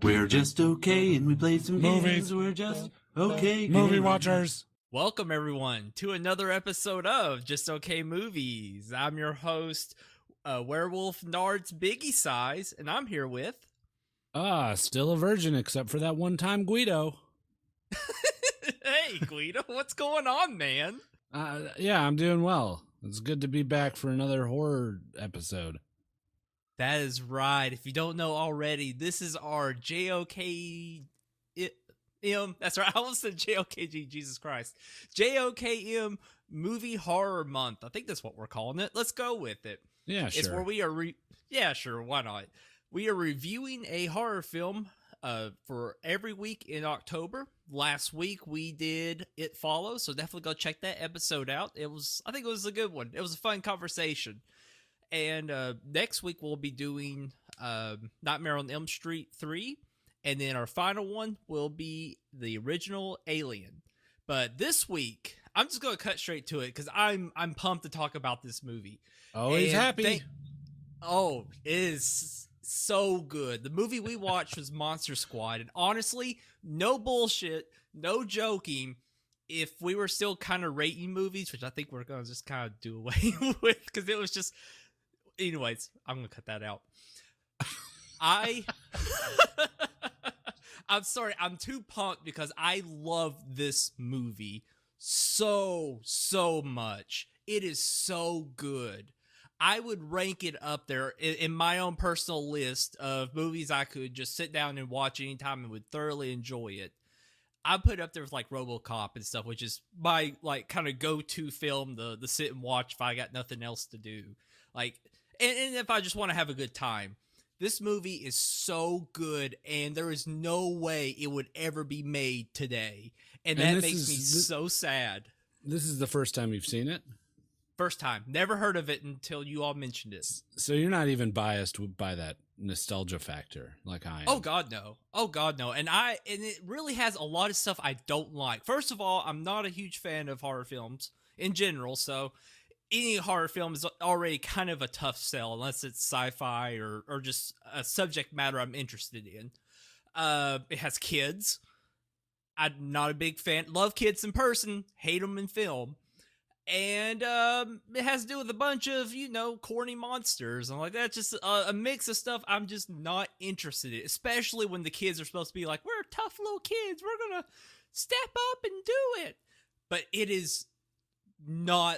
We're just okay and we play some Movies. games. We're just okay. Movie games. watchers. Welcome, everyone, to another episode of Just Okay Movies. I'm your host, Werewolf Nards BIGGIESIZE, and I'm here with... Still a virgin except for that one time Gweedo. Hey, Gweedo, what's going on, man? Yeah, I'm doing well. It's good to be back for another horror episode. That is right. If you don't know already, this is our JOKM. That's right. I almost said JOKG, Jesus Christ. JOKM Movie Horror Month. I think that's what we're calling it. Let's go with it. Yeah, sure. It's where we are... Yeah, sure. Why not? We are reviewing a horror film for every week in October. Last week we did It Follows, so definitely go check that episode out. I think it was a good one. It was a fun conversation. And next week we'll be doing Nightmare on Elm Street 3. And then our final one will be the original Alien. But this week, I'm just going to cut straight to it because I'm pumped to talk about this movie. Always happy. It is so good. The movie we watched was Monster Squad. And honestly, no bullshit, no joking. If we were still kind of rating movies, which I think we're going to just kind of do away with because it was just... Anyways, I'm going to cut that out. I'm sorry, I'm too pumped because I love this movie so much. It is so good. I would rank it up there in my own personal list of movies I could just sit down and watch anytime and would thoroughly enjoy it. I put it up there with like RoboCop and stuff, which is my like kind of go-to film to sit and watch if I got nothing else to do. Like, and if I just want to have a good time. This movie is so good, and there is no way it would ever be made today. And that makes me so sad. This is the first time you've seen it? First time. Never heard of it until you all mentioned it. So you're not even biased by that nostalgia factor like I am. Oh, God, no. Oh, God, no. And it really has a lot of stuff I don't like. First of all, I'm not a huge fan of horror films in general, so... Any horror film is already kind of a tough sell unless it's sci-fi or just a subject matter I'm interested in. It has kids. I'm not a big fan. Love kids in person, hate them in film. And it has to do with a bunch of, corny monsters and like that. Just a mix of stuff I'm just not interested in, especially when the kids are supposed to be like, we're tough little kids. We're going to step up and do it. But it is not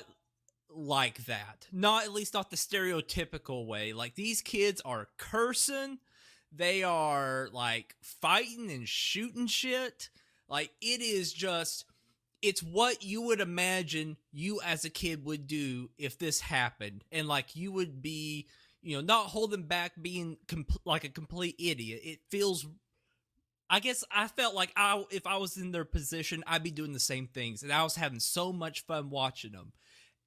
like that. At least not the stereotypical way. Like, these kids are cursing. They are, like, fighting and shooting shit. Like, it is just... It's what you would imagine you as a kid would do if this happened. And, like, you would be, not holding back being like a complete idiot. It feels... I guess I felt like if I was in their position, I'd be doing the same things. And I was having so much fun watching them.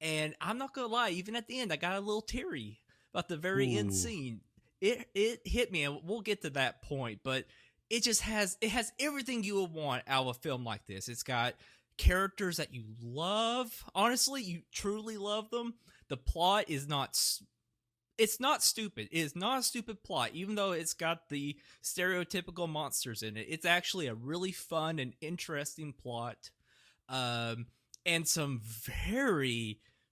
And I'm not gonna lie, even at the end, I got a little teary about the very end scene. It hit me, and we'll get to that point. But it has everything you would want out of a film like this. It's got characters that you love. Honestly, you truly love them. The plot is not. It's not stupid. It is not a stupid plot, even though it's got the stereotypical monsters in it. It's actually a really fun and interesting plot, and some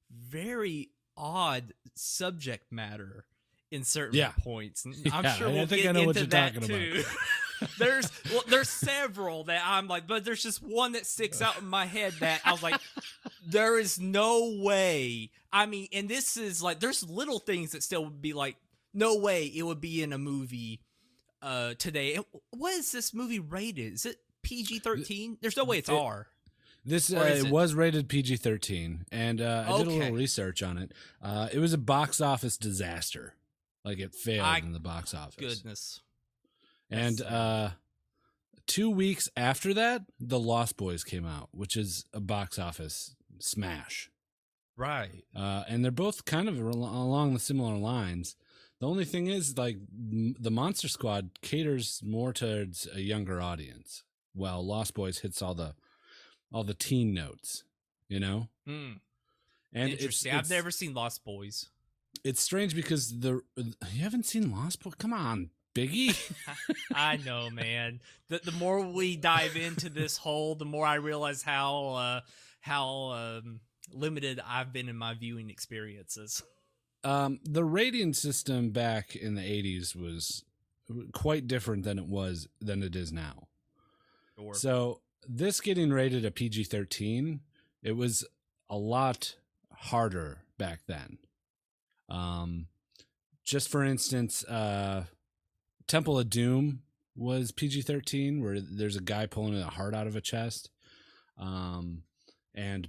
very odd subject matter in certain points. I'm sure we'll get into that too. There's several that I'm like, but there's just one that sticks out in my head that I was like, there is no way. I mean, and this is like, there's little things that still would be like, no way it would be in a movie today. And what is this movie rated? Is it PG-13? There's no way it's R. This it was rated PG-13, and I did a little research on it. It was a box office disaster. Like, it failed in the box office. Goodness. And 2 weeks after that, The Lost Boys came out, which is a box office smash. Right. And they're both kind of along the similar lines. The only thing is, like, the Monster Squad caters more towards a younger audience, while Lost Boys hits all the teen notes, And interesting. I've never seen Lost Boys. It's strange because you haven't seen Lost Boys? Come on, Biggie? I know, man. The more we dive into this hole, the more I realize how limited I've been in my viewing experiences. The rating system back in the 80s was quite different than it is now. Sure. So this getting rated a PG-13, it was a lot harder back then. Just for instance, Temple of Doom was PG-13, where there's a guy pulling a heart out of a chest. And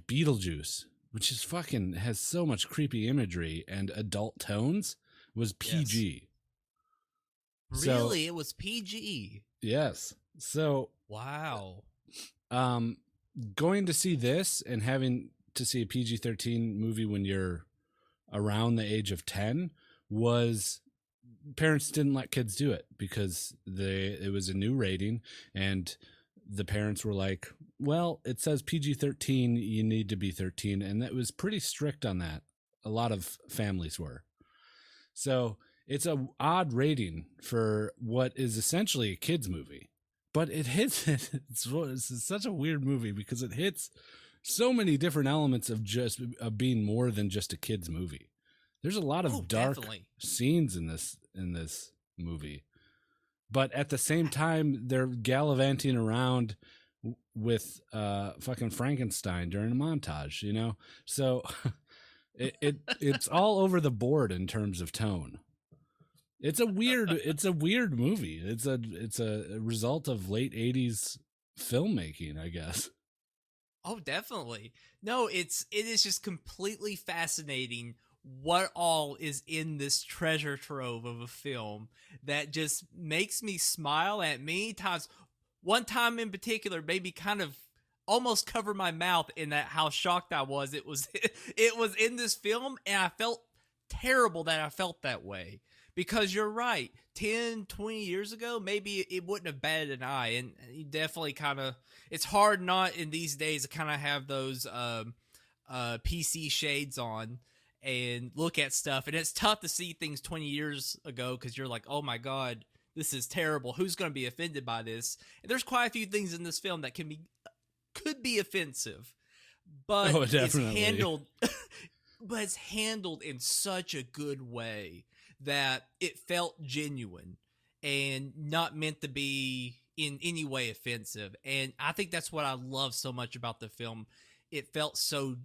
Beetlejuice, which is fucking has so much creepy imagery and adult tones, was PG. Yes. So, really? It was PG? Yes. So, wow. Going to see this and having to see a PG-13 movie when you're around the age of 10 was, parents didn't let kids do it because it was a new rating, and the parents were like, well, it says PG-13, you need to be 13. And that was pretty strict on that. A lot of families were. So it's a odd rating for what is essentially a kid's movie, but it hits, it's such a weird movie because it hits so many different elements of being more than just a kid's movie. There's a lot of dark scenes in this movie, but at the same time, they're gallivanting around with fucking Frankenstein during a montage, you know? So it's all over the board in terms of tone. It's a weird movie. It's a result of late 80s filmmaking, I guess. Oh, definitely. No, it is just completely fascinating what all is in this treasure trove of a film that just makes me smile at many times. One time in particular made me kind of almost cover my mouth in that how shocked I was. It was in this film, and I felt terrible that I felt that way. Because you're right, 10, 20 years ago, maybe it wouldn't have batted an eye. And you definitely kind of, it's hard not in these days to kind of have those PC shades on and look at stuff. And it's tough to see things 20 years ago because you're like, oh my God, this is terrible. Who's going to be offended by this? And there's quite a few things in this film that could be offensive. But it's handled but it's handled in such a good way that it felt genuine and not meant to be in any way offensive. And I think that's what I love so much about the film. It felt so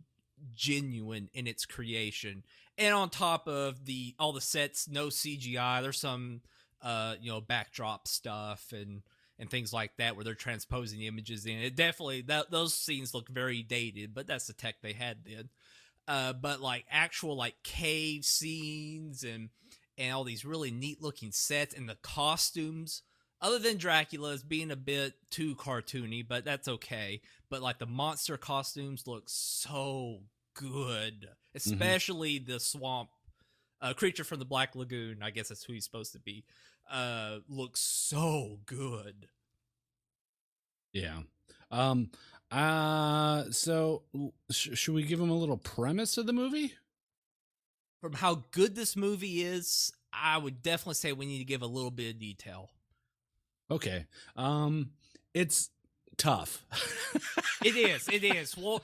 genuine in its creation. And on top of all the sets, no CGI, there's some backdrop stuff and things like that where they're transposing the images in. It definitely, those scenes look very dated, but that's the tech they had then. But like actual like cave scenes and all these really neat looking sets and the costumes, other than Dracula's being a bit too cartoony, but that's okay. But like the monster costumes look so good, especially the swamp creature from the Black Lagoon. I guess that's who he's supposed to be. Looks so good. Yeah. So should we give him a little premise of the movie? From how good this movie is, I would definitely say we need to give a little bit of detail. Okay. It's tough. It is. We'll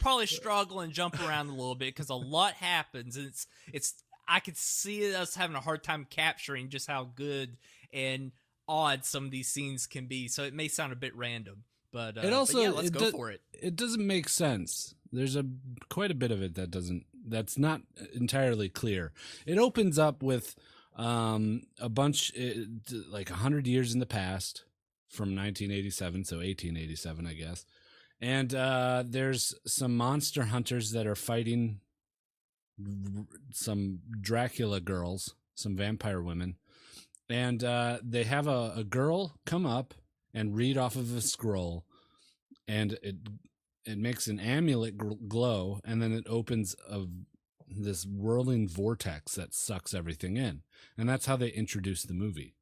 probably struggle and jump around a little bit because a lot happens, and it's I could see us having a hard time capturing just how good and odd some of these scenes can be. So it may sound a bit random, but let's go for it. It doesn't make sense. There's quite a bit of it that's not entirely clear. It opens up with a bunch like 100 years in the past from 1987, so 1887, I guess. And there's some monster hunters that are fighting some Dracula girls, some vampire women. And they have a girl come up and read off of a scroll, and it makes an amulet glow, and then it opens this whirling vortex that sucks everything in. And that's how they introduce the movie.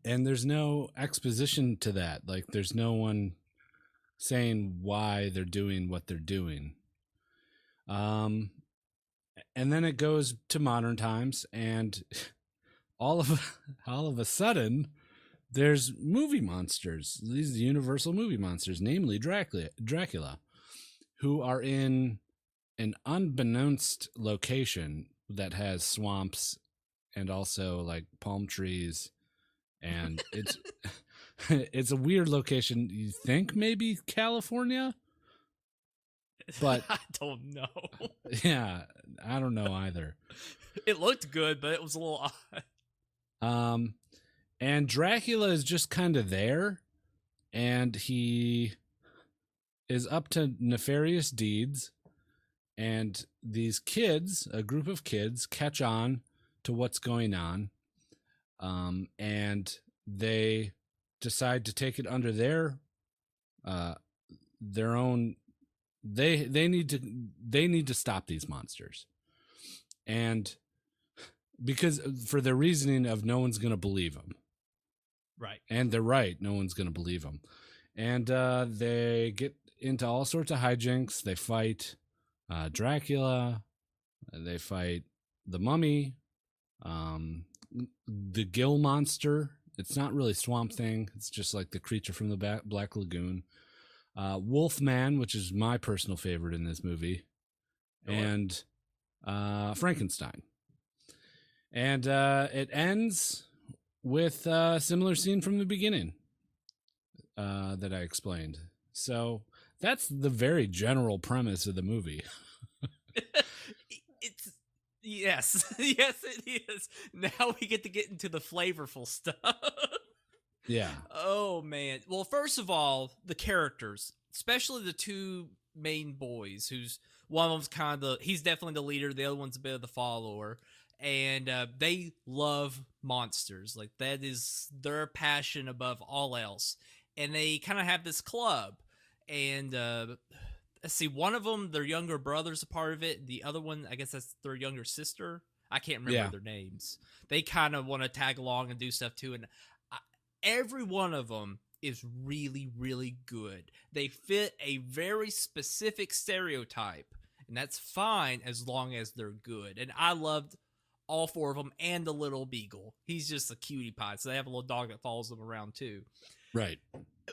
And there's no exposition to that. Like, there's no one saying why they're doing what they're doing. And then it goes to modern times, and all of a sudden, there's movie monsters. These universal movie monsters, namely Dracula, who are in an unbeknownst location that has swamps and also like palm trees, and it's it's a weird location. You think maybe California, but I don't know. yeah, I don't know either. It looked good, but it was a little odd. And Dracula is just kind of there, and he is up to nefarious deeds, and these kids, a group of kids, catch on to what's going on, and they decide to take it under their own. They need to stop these monsters, and because for the reasoning of no one's going to believe them. Right. And they're right. No one's going to believe them. And they get into all sorts of hijinks. They fight Dracula. They fight the mummy. The gill monster. It's not really Swamp Thing. It's just like the creature from the Black Lagoon. Wolfman, which is my personal favorite in this movie. And Frankenstein. And it ends with a similar scene from the beginning that I explained. So that's the very general premise of the movie. It's yes, yes, it is. Now we get to get into the flavorful stuff. Yeah. Oh man. Well, first of all, the characters, especially the two main boys, who's one of them's kind of he's definitely the leader, the other one's a bit of the follower. And they love monsters. Like, that is their passion above all else. And they kind of have this club. And let's see, one of them, their younger brother's a part of it. The other one, I guess that's their younger sister. I can't remember their names. They kind of want to tag along and do stuff too. And every one of them is really, really good. They fit a very specific stereotype. And that's fine as long as they're good. And I loved all four of them, and the little beagle. He's just a cutie pie. So they have a little dog that follows them around too. Right.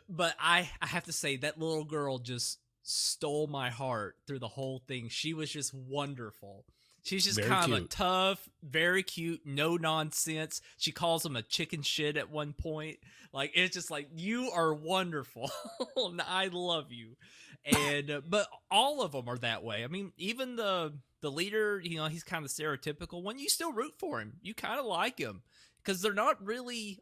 But I have to say, that little girl just stole my heart through the whole thing. She was just wonderful. She's just Very kind of a cute. tough, very cute, no nonsense. She calls him a chicken shit at one point. Like, it's just like, you are wonderful. And I love you. And but all of them are that way. I mean, even the leader, you know, he's kind of stereotypical. When you still root for him, you kind of like him because they're not really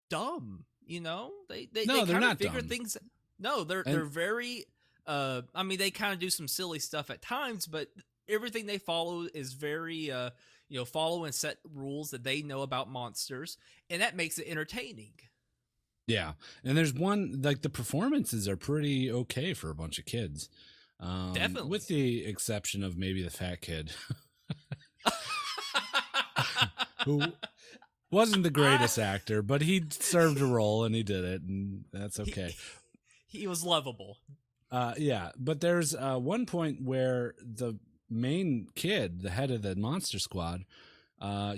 dumb. You know, they they're kind not of figure dumb. things. No, they're very. I mean, they kind of do some silly stuff at times, but everything they follow is very, you know, follow and set rules that they know about monsters, and that makes it entertaining. Yeah. And there's one, like, the performances are pretty okay for a bunch of kids. Definitely. With the exception of maybe the fat kid. Who wasn't the greatest actor, but he served a role and he did it, and that's okay. He was lovable. Yeah, but there's one point where the main kid, the head of the monster squad,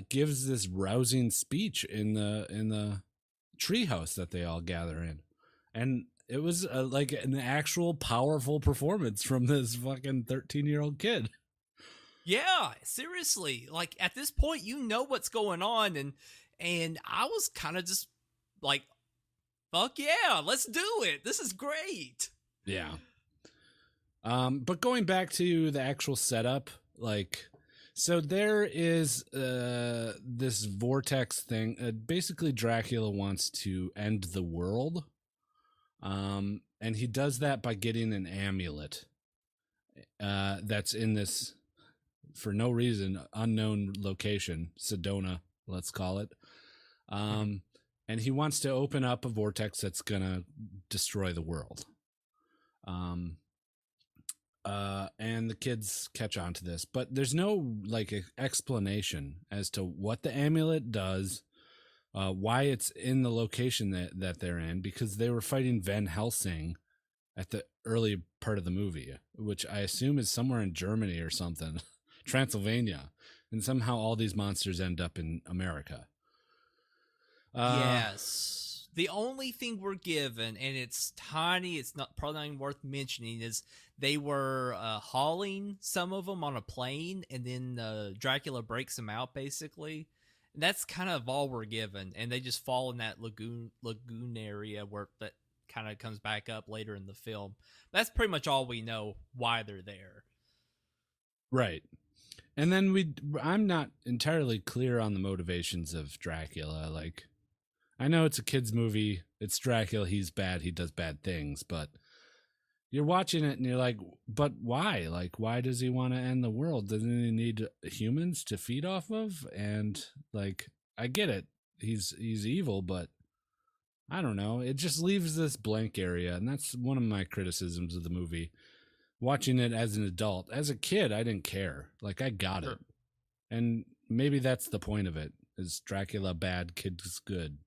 gives this rousing speech in the treehouse that they all gather in, and it was like an actual powerful performance from this fucking 13-year-old kid. Yeah, seriously. Like, at this point, you know what's going on, and I was kind of just like, fuck yeah, let's do it. This is great. Yeah. But going back to the actual setup, like, so there is this vortex thing. Basically, Dracula wants to end the world. And he does that by getting an amulet that's in this, for no reason, unknown location, Sedona, let's call it. And he wants to open up a vortex that's going to destroy the world. And the kids catch on to this, but there's no like explanation as to what the amulet does, why it's in the location that they're in, because they were fighting Van Helsing at the early part of the movie, which I assume is somewhere in Germany or something, Transylvania. and somehow all these monsters end up in America. Yes. The only thing we're given, and it's tiny, it's not probably not even worth mentioning, is they were hauling some of them on a plane, and then Dracula breaks them out, basically. And that's kind of all we're given, and they just fall in that lagoon area where that kind of comes back up later in the film. That's pretty much all we know why they're there. Right. And then I'm not entirely clear on the motivations of Dracula. Like, I know it's a kid's movie. It's Dracula. He's bad. He does bad things. But you're watching it and you're like, but why? Like, why does he want to end the world? Doesn't he need humans to feed off of? And like, I get it. He's evil, but I don't know. It just leaves this blank area. And that's one of my criticisms of the movie. Watching it as an adult. As a kid, I didn't care. Like, I got it. And maybe that's the point of it. Is Dracula bad, kids good.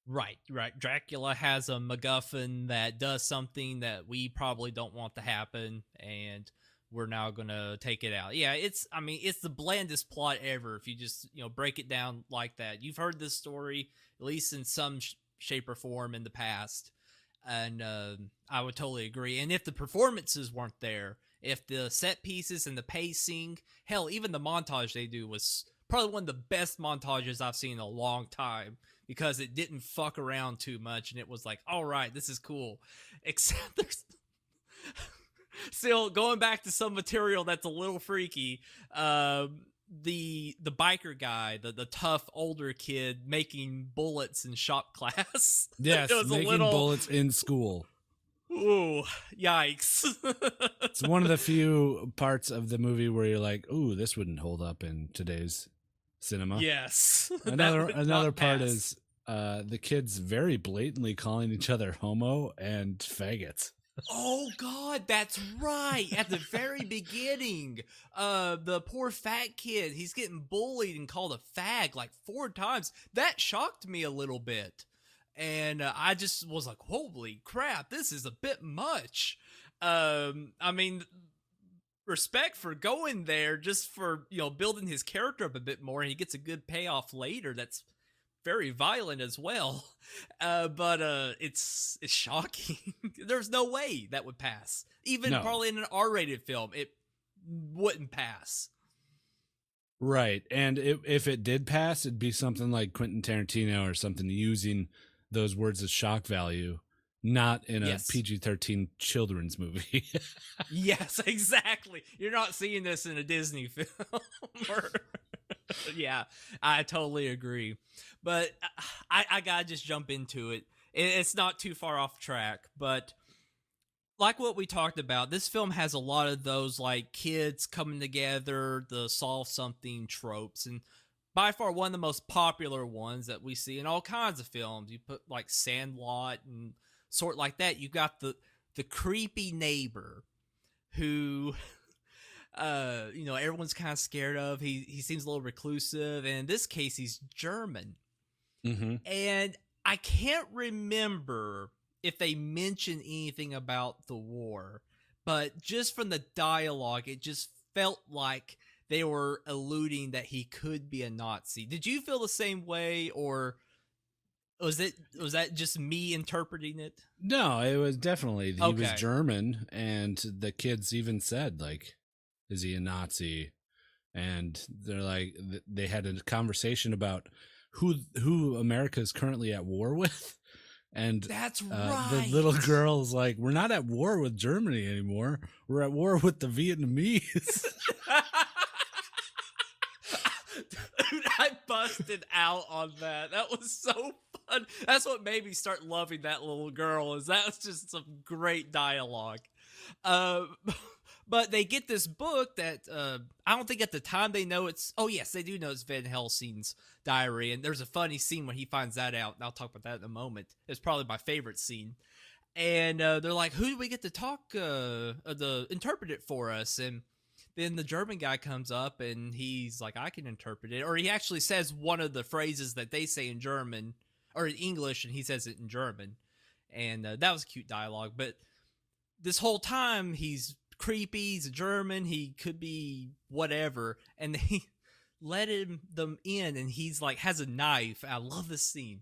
Right. Dracula has a MacGuffin that does something that we probably don't want to happen, and we're now gonna take it out. Yeah, it's the blandest plot ever if you just break it down like that. You've heard this story at least in some shape or form in the past, and I would totally agree. And if the performances weren't there, if the set pieces and the pacing, hell, even the montage they do was probably one of the best montages I've seen in a long time, because it didn't fuck around too much, and it was like, all right, this is cool. Except there's still going back to some material that's a little freaky. The biker guy, the tough older kid making bullets in shop class. Yes, making bullets in school. Ooh, yikes. It's one of the few parts of the movie where you're like, ooh, this wouldn't hold up in today's cinema. Yes. Another part is the kids very blatantly calling each other homo and faggots. Oh God, that's right. At the very beginning, the poor fat kid, he's getting bullied and called a fag like 4 times. That shocked me a little bit. And I just was like, holy crap, this is a bit much. Respect for going there just for, building his character up a bit more, and he gets a good payoff later. That's very violent as well. But it's shocking. There's no way that would pass. Even probably in an R-rated film, it wouldn't pass. Right. And if it did pass, it'd be something like Quentin Tarantino or something, using those words as shock value, not in a PG-13 children's movie. Yes, exactly. You're not seeing this in a Disney film. Yeah, I totally agree. But I gotta just jump into it. It's not too far off track, but like what we talked about, this film has a lot of those like kids coming together to solve something tropes, and by far one of the most popular ones that we see in all kinds of films. You put like Sandlot and sort like that. You got the creepy neighbor who everyone's kind of scared of. He seems a little reclusive, and in this case he's German. Mm-hmm. And I can't remember if they mention anything about the war, but just from the dialogue it just felt like they were alluding that he could be a Nazi. Did you feel the same way, or was that just me interpreting it? No, it was definitely he was German, and the kids even said, like, is he a Nazi? And they're like, they had a conversation about who America is currently at war with. And that's right. The little girl's like, we're not at war with Germany anymore. We're at war with the Vietnamese. Dude, I busted out on that. That was so fun. That's what made me start loving that little girl. Is that was just some great dialogue. But they get this book that I don't think at the time they know it's. Oh yes, they do know it's Van Helsing's diary, and there's a funny scene when he finds that out. And I'll talk about that in a moment. It's probably my favorite scene. And they're like, "Who do we get to talk? Interpret it for us?" And then the German guy comes up and he's like, I can interpret it. Or he actually says one of the phrases that they say in German or in English, and he says it in German. And that was cute dialogue. But this whole time he's creepy. He's a German. He could be whatever. And they them in, and he's like has a knife. I love this scene.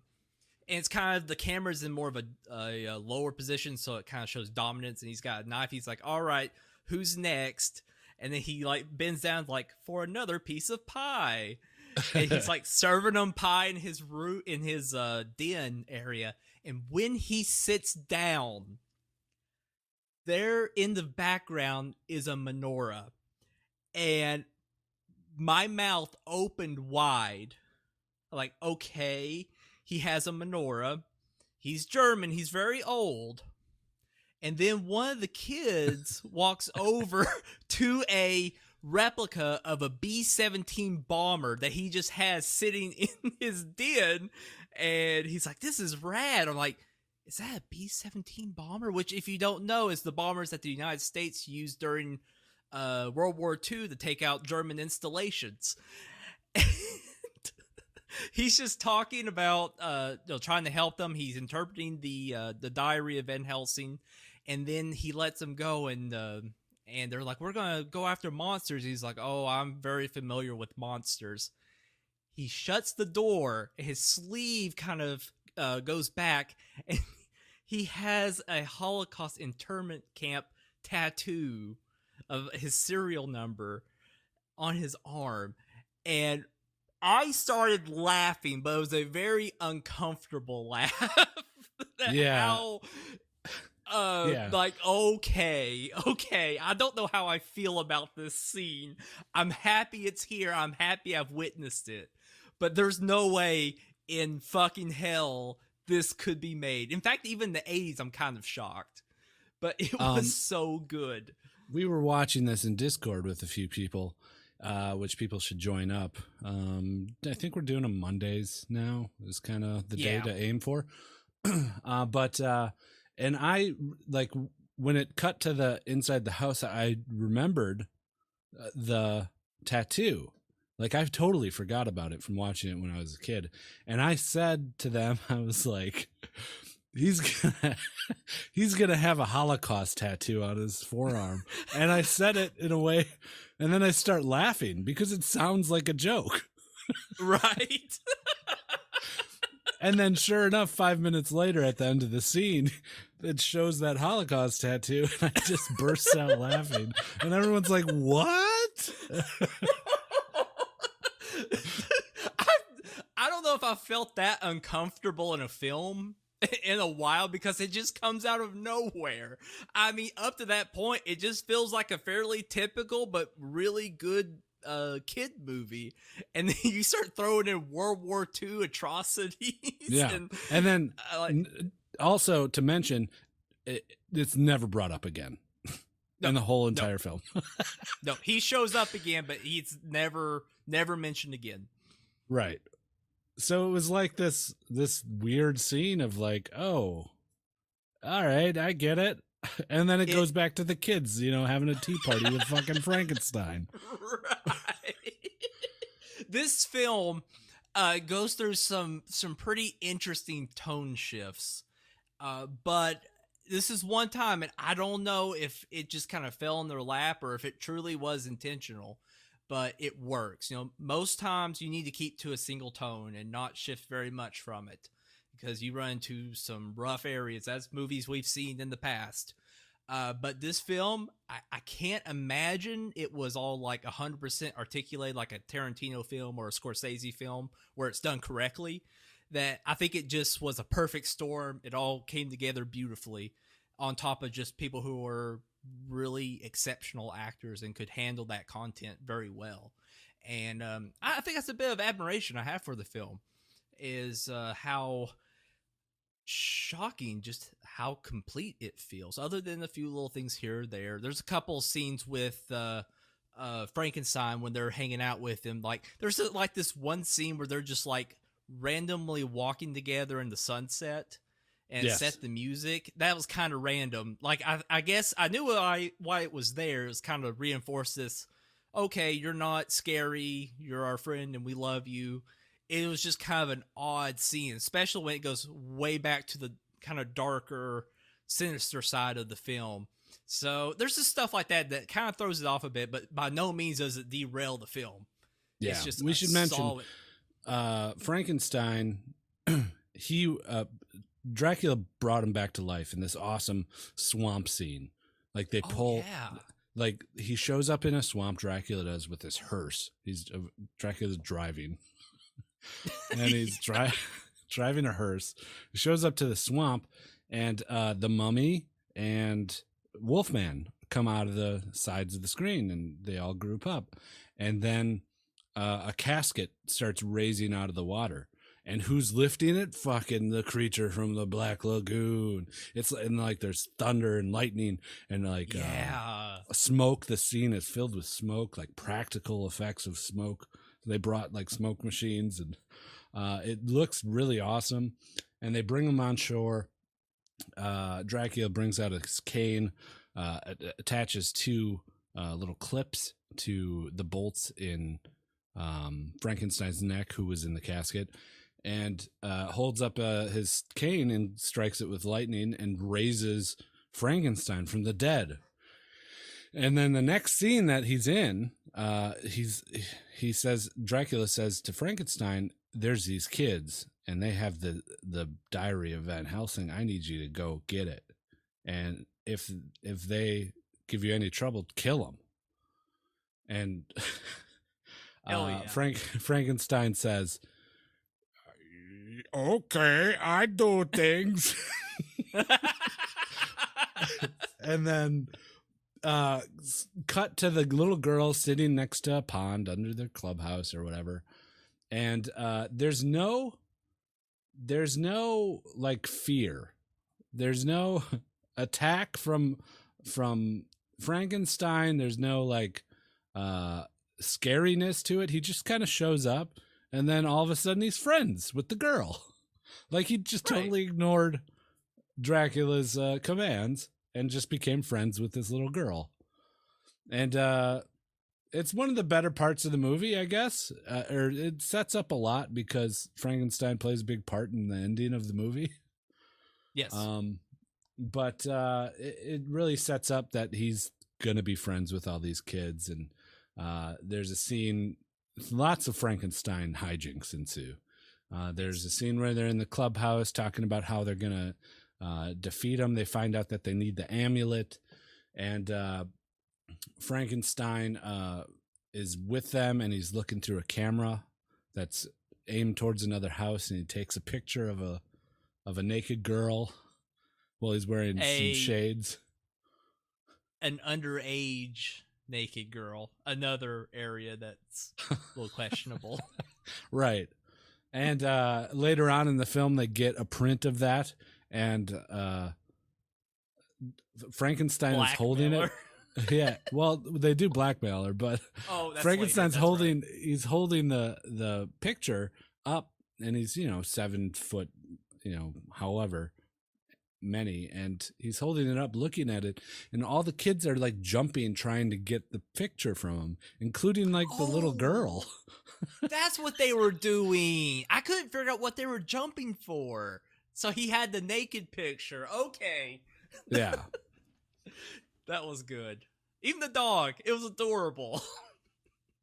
And it's kind of the camera's in more of a lower position, so it kind of shows dominance. And he's got a knife. He's like, "All right, who's next?" And then he like bends down like for another piece of pie. And he's like serving them pie in his den area. And when he sits down, there in the background is a menorah. And my mouth opened wide. Like, okay, he has a menorah. He's German. He's very old. And then one of the kids walks over to a replica of a B-17 bomber that he just has sitting in his den. And he's like, "This is rad." I'm like, "Is that a B-17 bomber?" Which, if you don't know, is the bombers that the United States used during World War II to take out German installations. And he's just talking about trying to help them. He's interpreting the diary of Van Helsing, and then he lets them go, and they're like, "We're gonna go after monsters." He's like, "Oh, I'm very familiar with monsters." He shuts the door. His sleeve kind of goes back, and he has a Holocaust internment camp tattoo of his serial number on his arm. And I started laughing, but it was a very uncomfortable laugh. Yeah. Like, okay. I don't know how I feel about this scene. I'm happy it's here. I'm happy I've witnessed it. But there's no way in fucking hell this could be made. In fact, even the 80s, I'm kind of shocked. But it was so good. We were watching this in Discord with a few people, which people should join up. I think we're doing them Mondays now is kind of the day to aim for. And I, like, when it cut to the inside the house, I remembered the tattoo. Like, I totally forgot about it from watching it when I was a kid. And I said to them, I was like, he's gonna have a Holocaust tattoo on his forearm. And I said it in a way, and then I start laughing because it sounds like a joke. Right? And then sure enough, 5 minutes later at the end of the scene, it shows that Holocaust tattoo, and I just burst out laughing. And everyone's like, "What?" I don't know if I felt that uncomfortable in a film in a while, because it just comes out of nowhere. I mean, up to that point, it just feels like a fairly typical but really good kid movie, and then you start throwing in World War II atrocities. Yeah, and then also to mention, it's never brought up again in the whole entire film. No, he shows up again, but he's never mentioned again. Right. So it was like this weird scene of like, oh, all right, I get it. And then it goes back to the kids, having a tea party with fucking Frankenstein. Right. This film goes through some pretty interesting tone shifts. But this is one time, and I don't know if it just kind of fell in their lap or if it truly was intentional, but it works. Most times you need to keep to a single tone and not shift very much from it, because you run into some rough areas. That's movies we've seen in the past. But this film, I can't imagine it was all like 100% articulated like a Tarantino film or a Scorsese film where it's done correctly. That I think it just was a perfect storm. It all came together beautifully, on top of just people who were really exceptional actors and could handle that content very well. And I think that's a bit of admiration I have for the film, is how shocking, just how complete it feels, other than a few little things here or there. There's a couple scenes with Frankenstein when they're hanging out with him. Like, there's like this one scene where they're just like randomly walking together in the sunset and set the music. That was kind of random. Like, I guess I knew why it was there. It was kind of reinforce this, okay, you're not scary, you're our friend and we love you. It was just kind of an odd scene, especially when it goes way back to the kind of darker, sinister side of the film. So there's just stuff like that that kind of throws it off a bit, but by no means does it derail the film. Yeah, It's just we should mention solid. Frankenstein. Dracula brought him back to life in this awesome swamp scene. Like they pull, like he shows up in a swamp. Dracula does with his hearse. Dracula's driving, and he's driving a hearse. He shows up to the swamp, and the mummy and Wolfman come out of the sides of the screen, and they all group up, and then a casket starts raising out of the water. And who's lifting it? Fucking the creature from the Black Lagoon. And like there's thunder and lightning and like smoke. The scene is filled with smoke, like practical effects of smoke. They brought like smoke machines, and it looks really awesome. And they bring him on shore. Dracula brings out his cane, attaches two little clips to the bolts in Frankenstein's neck, who was in the casket. And holds up his cane and strikes it with lightning and raises Frankenstein from the dead. And then the next scene that he's in, Dracula says to Frankenstein, "There's these kids and they have the diary of Van Helsing. I need you to go get it. And if they give you any trouble, kill them." And Frankenstein says, "Okay, I do things." And then cut to the little girl sitting next to a pond under their clubhouse or whatever. And there's no like fear. There's no attack from Frankenstein. There's no like scariness to it. He just kind of shows up. And then all of a sudden he's friends with the girl. Like he just totally ignored Dracula's commands and just became friends with this little girl. And it's one of the better parts of the movie, I guess. Or it sets up a lot because Frankenstein plays a big part in the ending of the movie. Yes. But it really sets up that he's going to be friends with all these kids. And there's a scene... Lots of Frankenstein hijinks ensue. There's a scene where they're in the clubhouse talking about how they're going to defeat them. They find out that they need the amulet. And Frankenstein is with them, and he's looking through a camera that's aimed towards another house, and he takes a picture of a naked girl while he's wearing some shades. An underage naked girl, another area that's a little questionable. Right. And later on in the film they get a print of that, and Frankenstein is holding it. Yeah, well, they do blackmail her, but Frankenstein's holding the picture up, and he's 7 foot, however many, and he's holding it up looking at it, and all the kids are like jumping trying to get the picture from him, including like the little girl. That's what they were doing. I couldn't figure out what they were jumping for, so he had the naked picture. Okay. Yeah. That was good. Even the dog, it was adorable.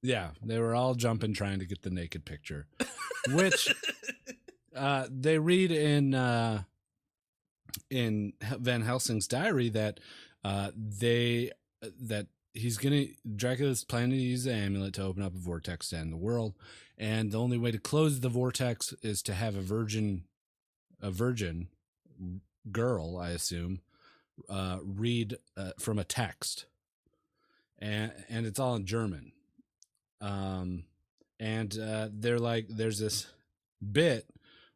Yeah, they were all jumping trying to get the naked picture, which they read in Van Helsing's diary that Dracula's planning to use the amulet to open up a vortex to end the world, and the only way to close the vortex is to have a virgin girl, I assume, read from a text, and it's all in German. They're like, there's this bit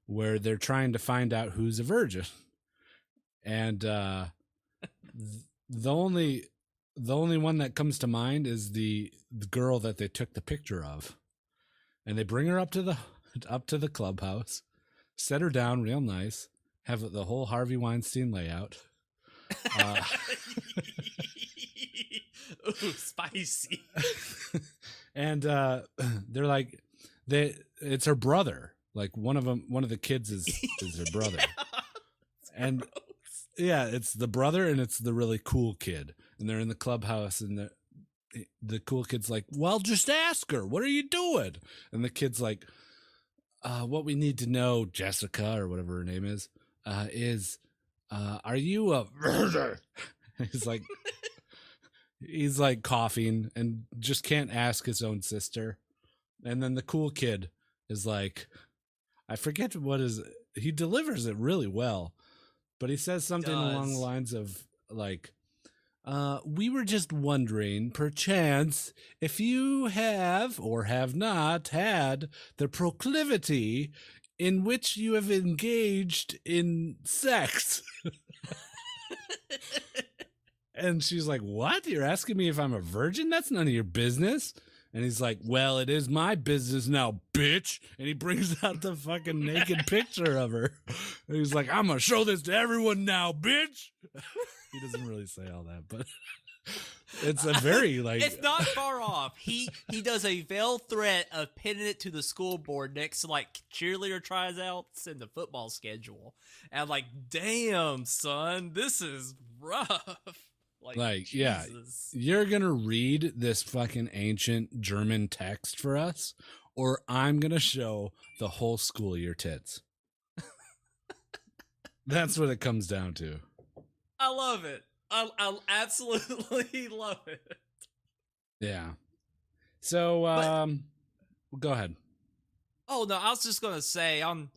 where they're trying to find out who's a virgin. And the only one that comes to mind is the girl that they took the picture of, and they bring her up to the clubhouse, set her down real nice, have the whole Harvey Weinstein layout. Ooh, spicy. And they're like, it's her brother. Like one of the kids is her brother. Yeah, and Yeah, it's the brother and it's the really cool kid, and they're in the clubhouse, and the cool kid's like, "Well, just ask her. What are you doing?" And the kid's like, "What we need to know, Jessica or whatever her name is are you a murder?" He's like coughing and just can't ask his own sister. And then the cool kid is like, I forget he delivers it really well, but he says something along the lines of like, we were just wondering, perchance, if you have or have not had the proclivity in which you have engaged in sex. And she's like, what? You're asking me if I'm a virgin? That's none of your business. And he's like, well, it is my business now, bitch. And he brings out the fucking naked picture of her. And he's like, I'm going to show this to everyone now, bitch. He doesn't really say all that, but it's a very like... It's not far off. He does a veiled threat of pinning it to the school board next to like cheerleader tryouts and the football schedule. And I'm like, damn, son, this is rough. Like yeah, you're going to read this fucking ancient German text for us, or I'm going to show the whole school your tits. That's what it comes down to. I love it. I absolutely love it. Yeah. So, go ahead. Oh, no, I was just going to say, on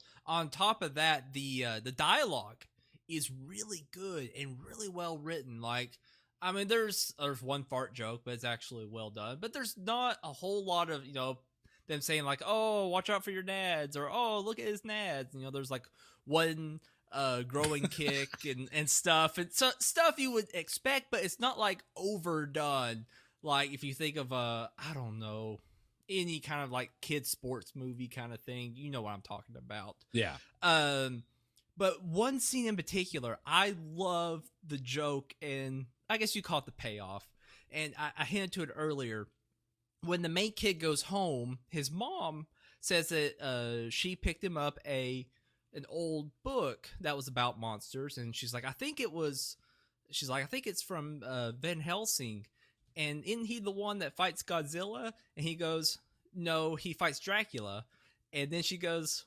top of that, the dialogue is really good and really well written. Like, I mean, there's one fart joke, but it's actually well done. But there's not a whole lot of, them saying like, oh, watch out for your nads, or oh, look at his nads. There's like one growing kick and stuff. And so, stuff you would expect, but it's not like overdone. Like if you think of I don't know, any kind of like kid sports movie kind of thing, you know what I'm talking about. Yeah. But one scene in particular, I love the joke, and I guess you call it the payoff. And I hinted to it earlier. When the main kid goes home, his mom says that she picked him up an old book that was about monsters, and she's like, I think it's from Van Helsing, and isn't he the one that fights Godzilla? And he goes, no, he fights Dracula. And then she goes,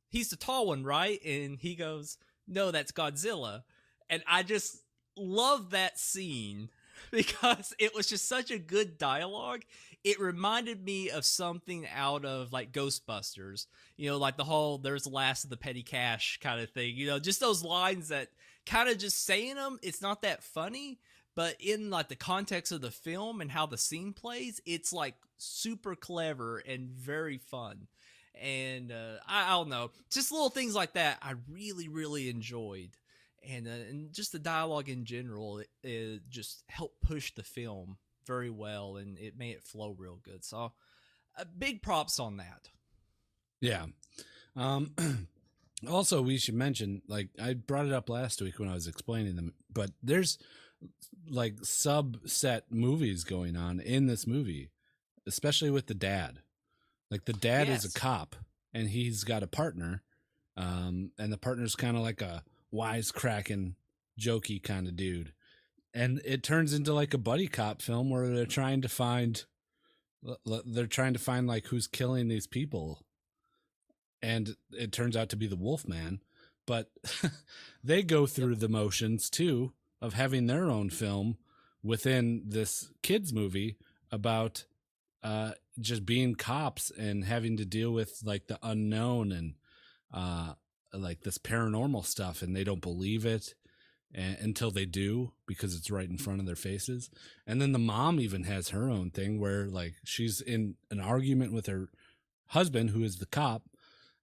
he's the tall one, right? And he goes, no, that's Godzilla. And I just love that scene because it was just such a good dialogue. It reminded me of something out of like Ghostbusters, like the whole there's the last of the petty cash kind of thing, just those lines that kind of just saying them, it's not that funny, but in like the context of the film and how the scene plays, it's like super clever and very fun. And I don't know, just little things like that I really, really enjoyed. And just the dialogue in general, it just helped push the film very well, and it made it flow real good. So big props on that. Yeah. Also, we should mention, like I brought it up last week when I was explaining them, but there's like subset movies going on in this movie, especially with the dad. Like the dad is a cop, and he's got a partner, and the partner's kind of like a wisecracking, jokey kind of dude. And it turns into like a buddy cop film where they're trying to find like who's killing these people. And it turns out to be the Wolfman, but they go through the motions too of having their own film within this kids movie about just being cops and having to deal with like the unknown and like this paranormal stuff, and they don't believe it until they do, because it's right in front of their faces. And then the mom even has her own thing where like she's in an argument with her husband, who is the cop,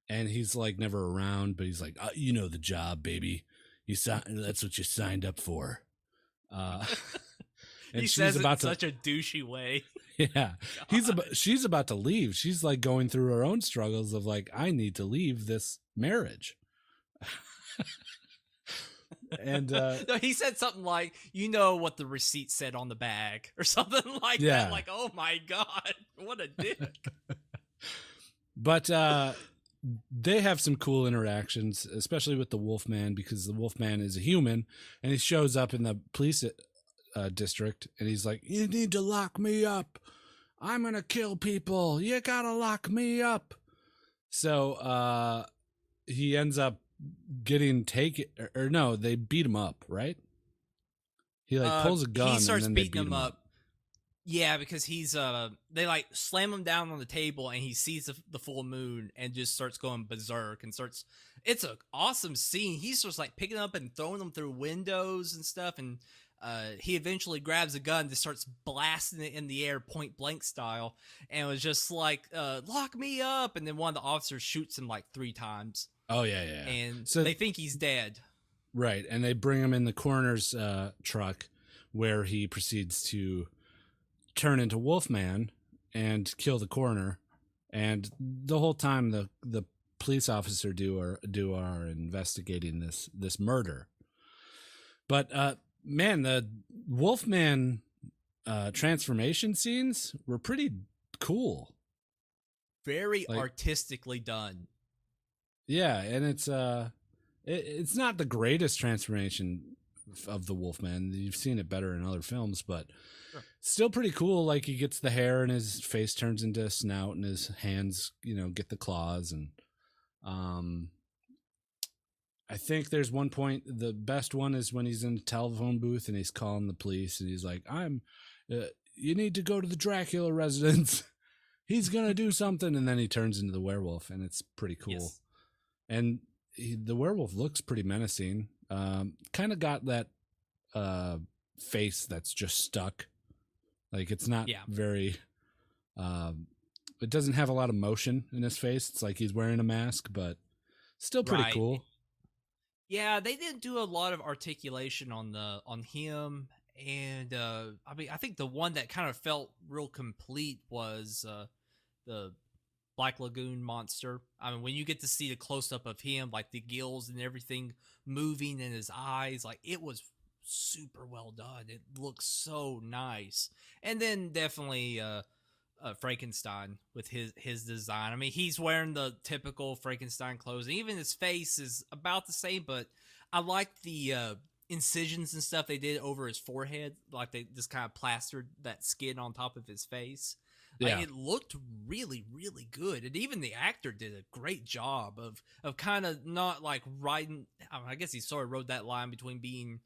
and he's like never around, but he's like, you know the job, baby. That's what you signed up for. And he says it in such a douchey way. Yeah. She's about to leave. She's like going through her own struggles of like, I need to leave this marriage. And no, he said something like, you know what the receipt said on the bag, or something like that. Like, oh my God, what a dick. But they have some cool interactions, especially with the Wolfman, because the Wolfman is a human, and he shows up in the police district, and he's like, "You need to lock me up. I'm gonna kill people. You gotta lock me up." So he ends up getting taken, or no, they beat him up, right? He pulls a gun. He starts and then beating him up. Yeah, because he's they like slam him down on the table, and he sees the full moon and just starts going berserk and starts. It's an awesome scene. He's just like picking up and throwing them through windows and stuff, and he eventually grabs a gun and just starts blasting it in the air, point blank style, and was just like, "Lock me up!" And then one of the officers shoots him like 3 times. Oh yeah. And so they think he's dead. Right, and they bring him in the coroner's truck, where he proceeds to turn into Wolfman and kill the coroner, and the whole time the police officer are investigating this murder. But man, the Wolfman transformation scenes were pretty cool. Very artistically done. Yeah, and it's not the greatest transformation of the Wolfman. You've seen it better in other films, but still pretty cool. Like, he gets the hair and his face turns into a snout, and his hands, get the claws. And I think there's one point, the best one is when he's in the telephone booth and he's calling the police, and he's like, you need to go to the Dracula residence. He's going to do something. And then he turns into the werewolf, and it's pretty cool. Yes. And the werewolf looks pretty menacing. Kind of got that face that's just stuck. Like, it's not very it doesn't have a lot of motion in his face. It's like he's wearing a mask, but still pretty cool. Yeah, they didn't do a lot of articulation on him, and I think the one that kind of felt real complete was the Black Lagoon monster. I mean, when you get to see the close up of him, like the gills and everything moving in his eyes, like, it was super well done. It looks so nice. And then definitely Frankenstein with his design. I mean, he's wearing the typical Frankenstein clothes, and even his face is about the same, but I like the incisions and stuff they did over his forehead. Like, they just kind of plastered that skin on top of his face. Like, it looked really, really good. And even the actor did a great job of kind of not like riding. I guess he sort of rode that line between being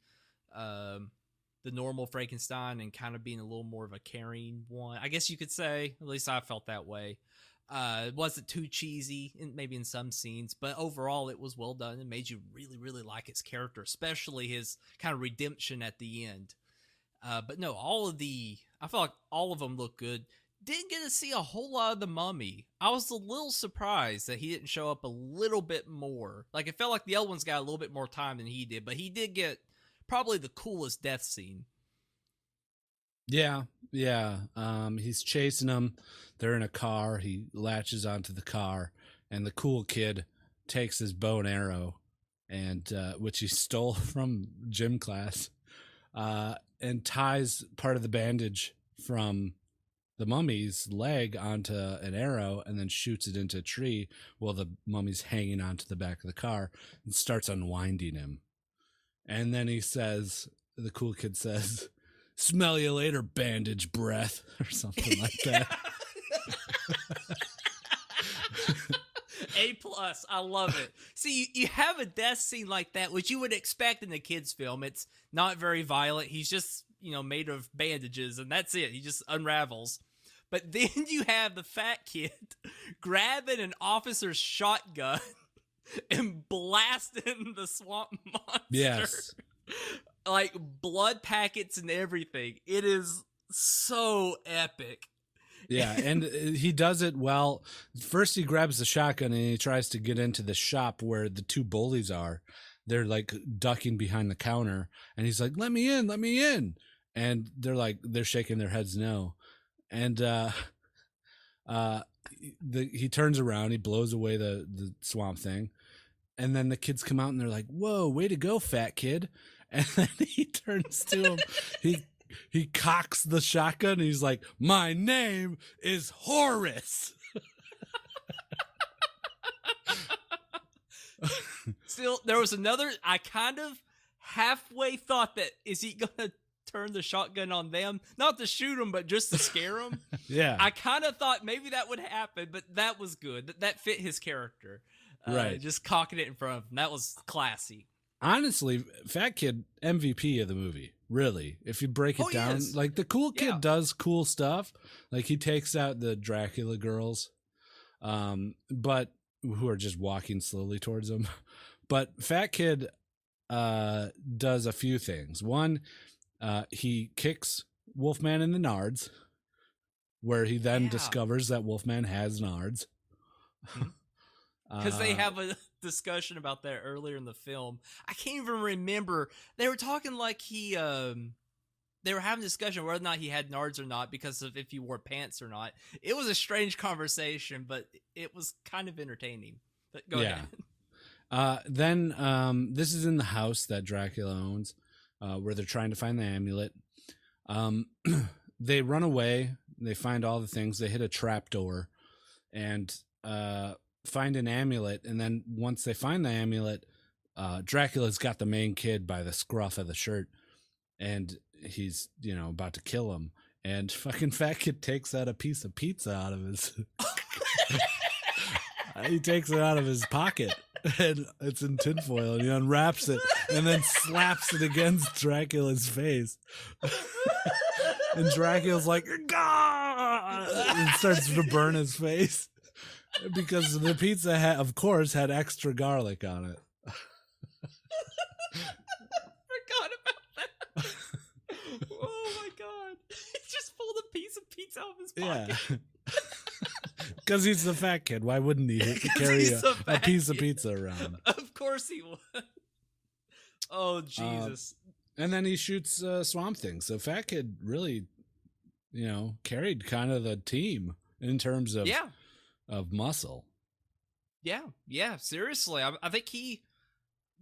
the normal Frankenstein and kind of being a little more of a caring one, I guess you could say. At least I felt that way. It wasn't too cheesy, maybe in some scenes, but overall it was well done and made you really, really like his character, especially his kind of redemption at the end. But no, I felt like all of them looked good. Didn't get to see a whole lot of the Mummy. I was a little surprised that he didn't show up a little bit more. Like, it felt like the other ones got a little bit more time than he did, but he did get probably the coolest death scene. Yeah. He's chasing them. They're in a car. He latches onto the car, and the cool kid takes his bow and arrow, and which he stole from gym class, and ties part of the bandage from the mummy's leg onto an arrow, and then shoots it into a tree while the mummy's hanging onto the back of the car, and starts unwinding him. And then the cool kid says, "Smell you later, bandage breath," or something like that. A+, I love it. See, you have a death scene like that, which you would expect in a kid's film. It's not very violent. He's just, made of bandages, and that's it. He just unravels. But then you have the fat kid grabbing an officer's shotgun and blasting the swamp monster. Yes. Like, blood packets and everything. It is so epic. Yeah, and he does it well. First, he grabs the shotgun and he tries to get into the shop where the 2 bullies are. They're like ducking behind the counter, and he's like, "Let me in, let me in." And they're shaking their heads no. And he turns around, he blows away the swamp thing, and then the kids come out and they're like, "Whoa, way to go, fat kid." And then he turns to him, he cocks the shotgun, and he's like, "My name is Horace." Still, there was another. I kind of halfway thought that is he gonna turn the shotgun on them, not to shoot them, but just to scare them. Yeah. I kind of thought maybe that would happen, but that was good. That fit his character. Right. Just cocking it in front of him. That was classy. Honestly, Fat Kid MVP of the movie. Really, if you break it down, like the cool kid does cool stuff. Like he takes out the Dracula girls, but who are just walking slowly towards him. But Fat Kid does a few things. One, he kicks Wolfman in the nards, where he then discovers that Wolfman has nards. Because they have a discussion about that earlier in the film. I can't even remember. They were talking like they were having a discussion whether or not he had nards or not because of if he wore pants or not. It was a strange conversation, but it was kind of entertaining. But go ahead. Then this is in the house that Dracula owns, where they're trying to find the amulet. They run away. They find all the things. They hit a trap door and find an amulet. And then once they find the amulet, Dracula's got the main kid by the scruff of the shirt, and he's about to kill him. And fucking Fat Kid takes out a piece of pizza out of his. He takes it out of his pocket, and it's in tinfoil, and he unwraps it and then slaps it against Dracula's face. And Dracula's like, "Gah!" and starts to burn his face because the pizza of course had extra garlic on it. Forgot about that. Oh my god. He just pulled a piece of pizza out of his pocket. Yeah. Because he's the Fat Kid. Why wouldn't he carry a piece of pizza around? Of course he would. Oh, Jesus. And then he shoots Swamp Thing. So Fat Kid really, carried kind of the team in terms of muscle. Yeah, seriously. I think he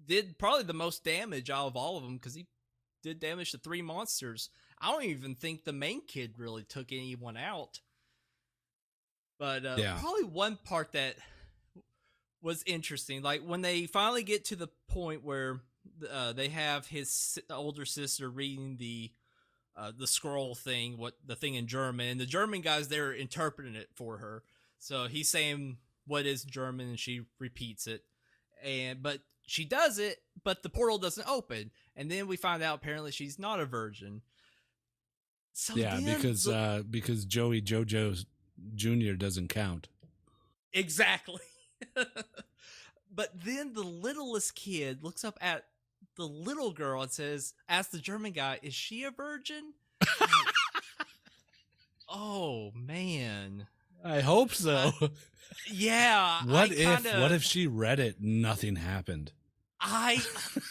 did probably the most damage out of all of them because he did damage to 3 monsters. I don't even think the main kid really took anyone out. But probably one part that was interesting, like when they finally get to the point where they have his older sister reading the scroll thing, the thing in German, and the German guys there interpreting it for her. So he's saying what is German, and she repeats it, but she does it, but the portal doesn't open, and then we find out apparently she's not a virgin. So because Joey Jojo Jr. doesn't count. Exactly. But then the littlest kid looks up at the little girl and says, asks the German guy, "Is she a virgin?" Oh man. I hope so. Yeah. What if she read it and nothing happened?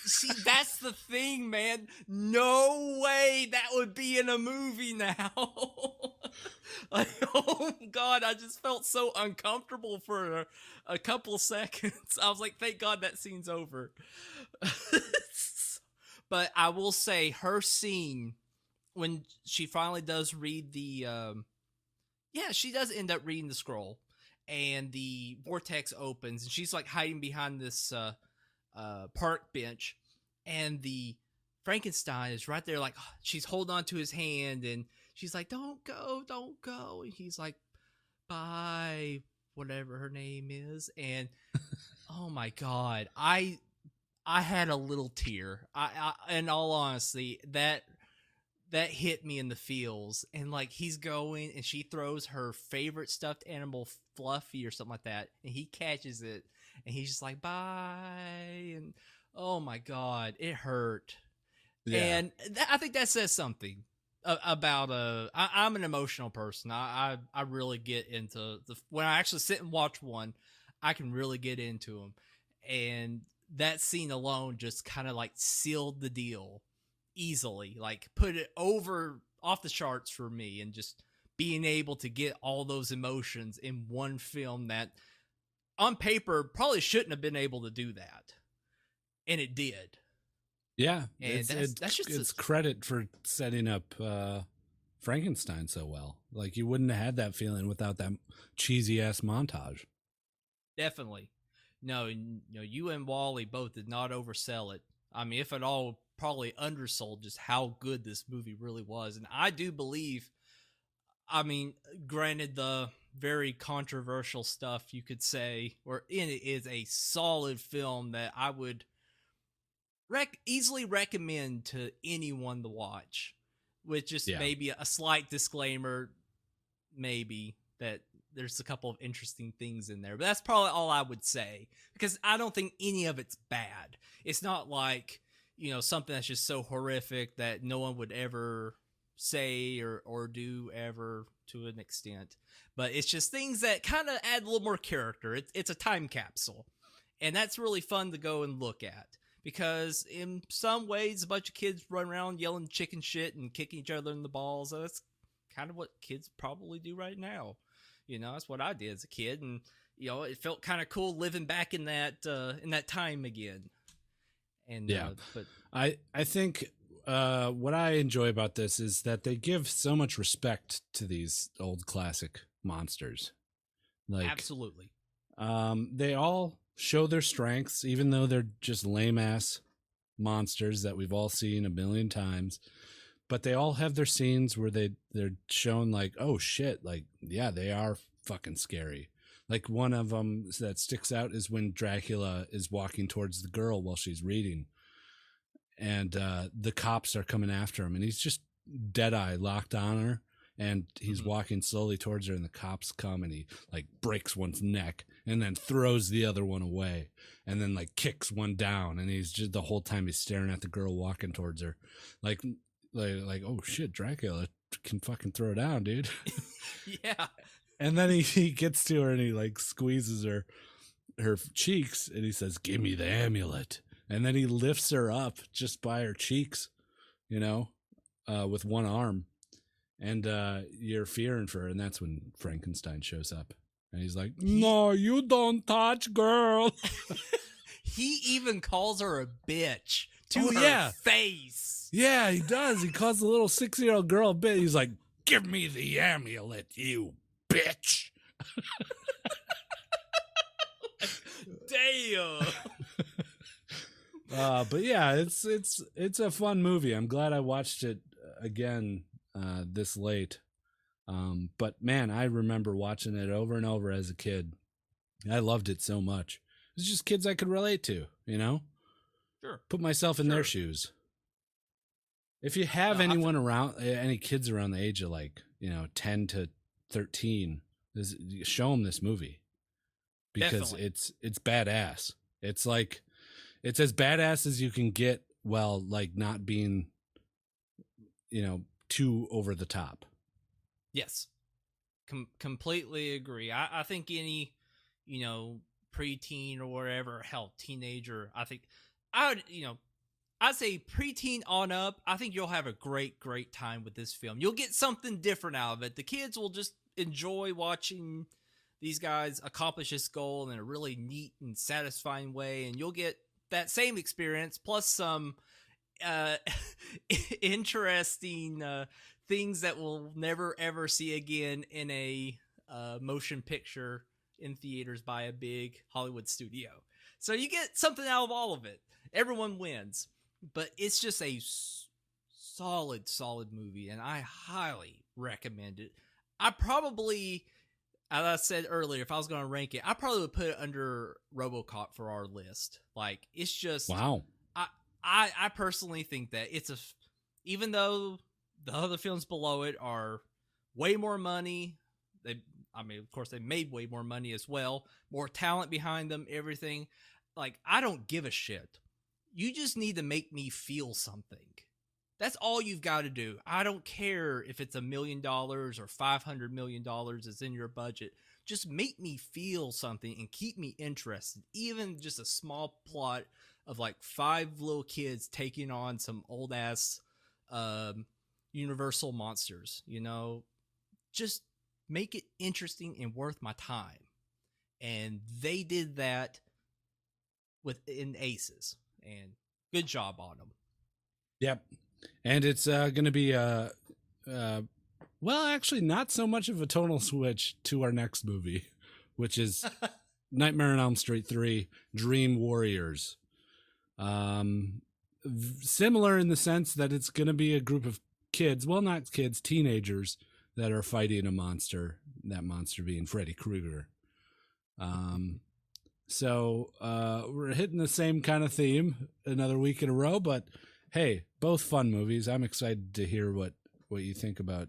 See, that's the thing, man. No way that would be in a movie now. Like, oh god, I just felt so uncomfortable for a couple seconds. I was like, thank god that scene's over. But I will say her scene when she finally does read the she does end up reading the scroll, and the vortex opens, and she's like hiding behind this park bench, and the Frankenstein is right there, like she's holding on to his hand, and she's like, don't go, and he's like, bye, whatever her name is. And oh my god, I had a little tear. I in all honesty, that hit me in the feels. And like he's going, and she throws her favorite stuffed animal, Fluffy or something like that, and he catches it, and he's just like, bye. And oh my god, it hurt. Yeah. And I think that says something about I'm an emotional person. I really get into when I actually sit and watch one, I can really get into them. And that scene alone just kind of like sealed the deal easily, like put it off the charts for me, and just being able to get all those emotions in one film that on paper probably shouldn't have been able to do that, and it did. Yeah, and that's just it's credit for setting up Frankenstein so well. Like you wouldn't have had that feeling without that cheesy ass montage. Definitely. No, you and Wally both did not oversell it. I mean, if at all, probably undersold just how good this movie really was. And I do believe, I mean, granted, the very controversial stuff you could say, or in it is a solid film that I would easily recommend to anyone to watch, with just maybe a slight disclaimer, maybe that there's a couple of interesting things in there, but that's probably all I would say, because I don't think any of it's bad. It's not like, something that's just so horrific that no one would ever say or do ever, to an extent, but it's just things that kind of add a little more character. It's a time capsule, and that's really fun to go and look at, because in some ways a bunch of kids run around yelling chicken shit and kicking each other in the balls. So that's kind of what kids probably do right now. That's what I did as a kid, and it felt kind of cool living back in that time again. And but I think what I enjoy about this is that they give so much respect to these old classic monsters. Like, absolutely. They all show their strengths, even though they're just lame ass monsters that we've all seen a million times. But they all have their scenes where they're shown like, oh shit, like, yeah, they are fucking scary. Like, one of them that sticks out is when Dracula is walking towards the girl while she's reading, and the cops are coming after him, and he's just dead eye locked on her, and he's walking slowly towards her, and the cops come, and he like breaks one's neck and then throws the other one away, and then like kicks one down, and he's just, the whole time he's staring at the girl walking towards her, like oh shit, Dracula can fucking throw down, dude. Yeah. And then he gets to her and he like squeezes her cheeks, and he says, "Give me the amulet." And then he lifts her up just by her cheeks, with one arm, and you're fearing for her. And that's when Frankenstein shows up, and he's like, "No, you don't touch, girl." He even calls her a bitch to her face. Yeah, he does. He calls the little 6-year-old girl a bitch. He's like, "Give me the amulet, you bitch." Damn. But yeah, it's a fun movie. I'm glad I watched it again this late. But man, I remember watching it over and over as a kid. I loved it so much. It's just kids I could relate to, Sure. Put myself in their shoes. If you have anyone around, any kids around the age of 10 to 13, show them this movie, because it's badass. It's like, it's as badass as you can get, while like not being, too over the top. Yes. Completely agree. I think any, preteen or whatever, hell, teenager, I think I'd say preteen on up, I think you'll have a great time with this film. You'll get something different out of it. The kids will just enjoy watching these guys accomplish this goal in a really neat and satisfying way, and you'll get that same experience plus some interesting things that we'll never ever see again in a motion picture in theaters by a big Hollywood studio. So you get something out of all of it. Everyone wins. But it's just a solid movie, and I highly recommend it. I probably, as I said earlier, if I was going to rank it, I probably would put it under RoboCop for our list. Like, it's just, wow. I personally think that even though the other films below it are way more money, of course they made way more money as well, more talent behind them, everything. Like, I don't give a shit. You just need to make me feel something. That's all you've got to do. I don't care if it's $1 million or $500 million is in your budget. Just make me feel something and keep me interested. Even just a small plot of like 5 little kids taking on some old ass Universal monsters, just make it interesting and worth my time. And they did that in Aces. And good job on them. Yep. And it's going to be, well, actually not so much of a tonal switch to our next movie, which is Nightmare on Elm Street 3, Dream Warriors. Similar in the sense that it's going to be a group of kids, well, not kids, teenagers that are fighting a monster, that monster being Freddy Krueger. So we're hitting the same kind of theme another week in a row, but hey, both fun movies. I'm excited to hear what you think about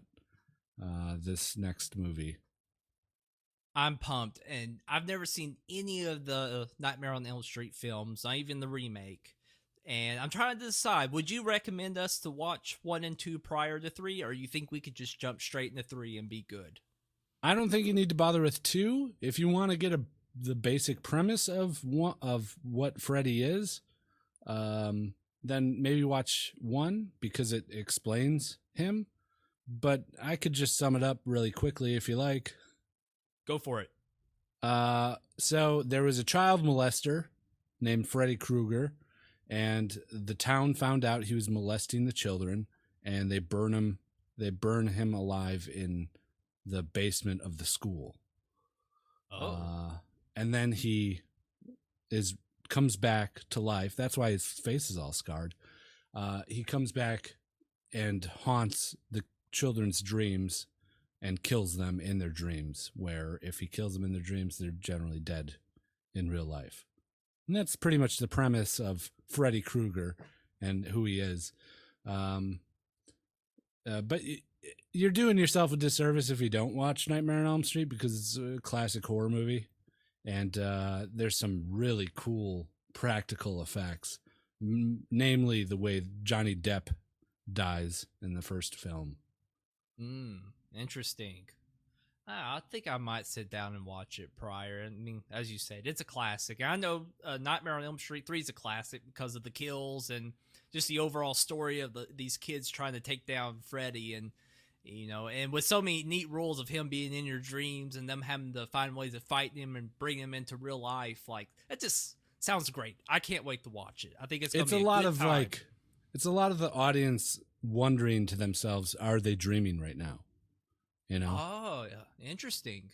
this next movie. I'm pumped, and I've never seen any of the Nightmare on Elm Street films, not even the remake. And I'm trying to decide, would you recommend us to watch 1 and 2 prior to 3, or you think we could just jump straight into 3 and be good? I don't think you need to bother with 2. If you want to get the basic premise of what Freddy is, then maybe watch 1 because it explains him. But I could just sum it up really quickly if you like. Go for it. So there was a child molester named Freddy Krueger, and the town found out he was molesting the children, and they burn him alive in the basement of the school. And then he comes back to life. That's why his face is all scarred. He comes back and haunts the children's dreams and kills them in their dreams, where if he kills them in their dreams, they're generally dead in real life. And that's pretty much the premise of Freddy Krueger and who he is. But you're doing yourself a disservice if you don't watch Nightmare on Elm Street, because it's a classic horror movie. And there's some really cool practical effects, namely the way Johnny Depp dies in the first film. Interesting. I think I might sit down and watch it prior. I mean, as you said, it's a classic. I know Nightmare on Elm Street 3 is a classic because of the kills and just the overall story of these kids trying to take down Freddy, and and with so many neat rules of him being in your dreams and them having to find ways of fighting him and bring him into real life. Like, that just sounds great. I can't wait to watch it. I think it's going to be a lot good of time. it's a lot of the audience wondering to themselves, are they dreaming right now? Oh, yeah. Interesting.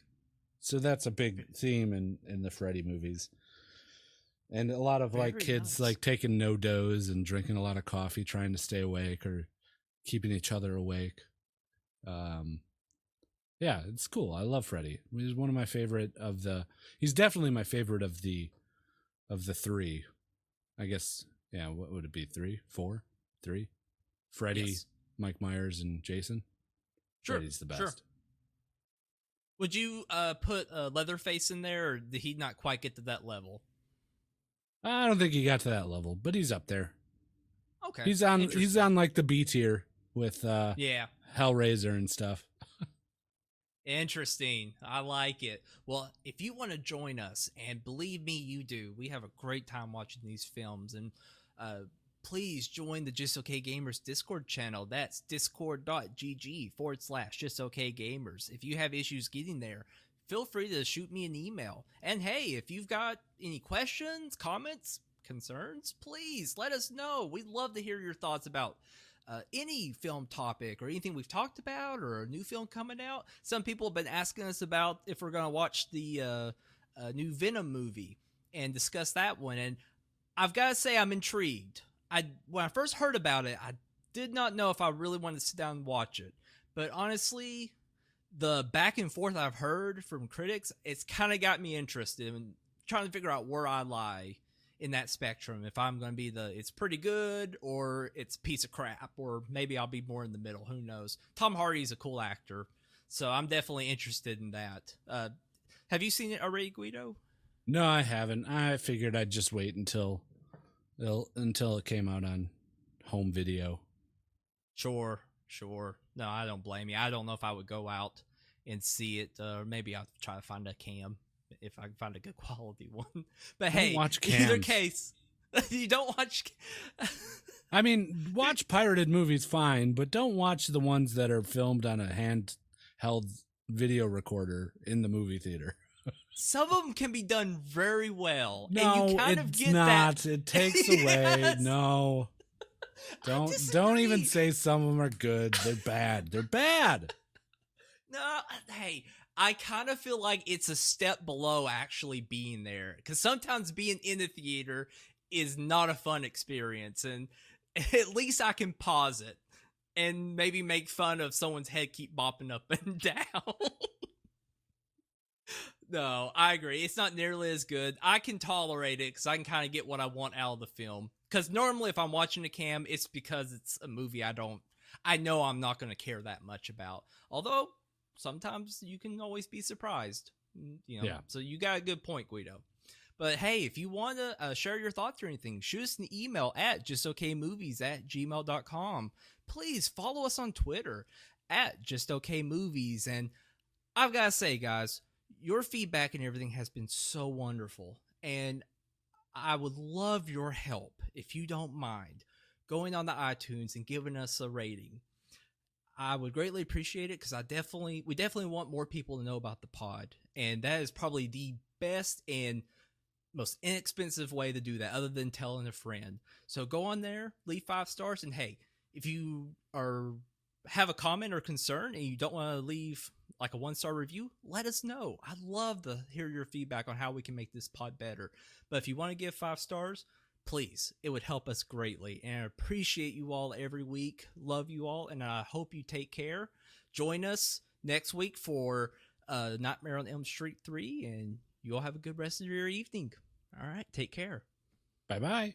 So that's a big theme in the Freddy movies. And a lot of kids nice. taking no dose and drinking a lot of coffee, trying to stay awake or keeping each other awake. Yeah, it's cool. I love Freddy. He's one of my favorite he's definitely my favorite of the 3. I guess, yeah, what would it be? 3? 4? 3? Freddy, yes. Mike Myers, and Jason. Sure, Freddy's the best. Sure. Would you put Leatherface in there, or did he not quite get to that level? I don't think he got to that level, but he's up there. Okay. He's on like the B tier with Hellraiser and stuff. Interesting. I like it. Well, if you want to join us, and believe me, you do, we have a great time watching these films, and please join the Just Okay Gamers Discord channel. That's discord.gg/JustOkGamers. If you have issues getting there, feel free to shoot me an email. And hey, if you've got any questions, comments, concerns, please let us know. We'd love to hear your thoughts about any film topic or anything we've talked about, or a new film coming out. Some people have been asking us about if we're going to watch the new Venom movie and discuss that one. And I've got to say, I'm intrigued. When I first heard about it, I did not know if I really wanted to sit down and watch it. But honestly, the back and forth I've heard from critics, it's kind of got me interested in trying to figure out where I lie in that spectrum. If I'm going to be it's pretty good, or it's a piece of crap, or maybe I'll be more in the middle. Who knows? Tom Hardy's a cool actor, so I'm definitely interested in that. Have you seen it already, Gweedo? No, I haven't. I figured I'd just wait until it came out on home video. Sure. No, I don't blame you. I don't know if I would go out and see it, or maybe I'll try to find a cam if I can find a good quality one. But hey, watch in either case, you don't watch. I mean, watch pirated movies fine, but don't watch the ones that are filmed on a handheld video recorder in the movie theater. Some of them can be done very well. No, and you kind of it's get not. That. It takes away. Yes. No. Don't even say some of them are good. They're bad. They're bad. No, hey, I kind of feel like it's a step below actually being there, because sometimes being in the theater is not a fun experience, and at least I can pause it and maybe make fun of someone's head keep bopping up and down. No, I agree. It's not nearly as good. I can tolerate it because I can kind of get what I want out of the film. Because normally, if I'm watching a cam, it's because it's a movie I know I'm not going to care that much about. Although sometimes you can always be surprised, Yeah. So you got a good point, Guido. But hey, if you want to share your thoughts or anything, shoot us an email at justokmovies@gmail.com. Please follow us on Twitter at justokmovies. And I've got to say, guys, your feedback and everything has been so wonderful. And I would love your help, if you don't mind, going on the iTunes and giving us a rating. I would greatly appreciate it, because we definitely want more people to know about the pod. And that is probably the best and most inexpensive way to do that, other than telling a friend. So go on there, leave 5 stars, and hey, if you have a comment or concern and you don't want to leave like a 1-star review, let us know. I'd love to hear your feedback on how we can make this pod better. But if you want to give 5 stars, please, it would help us greatly. And I appreciate you all every week. Love you all, and I hope you take care. Join us next week for Nightmare on Elm Street 3, and you all have a good rest of your evening. All right, take care. Bye-bye.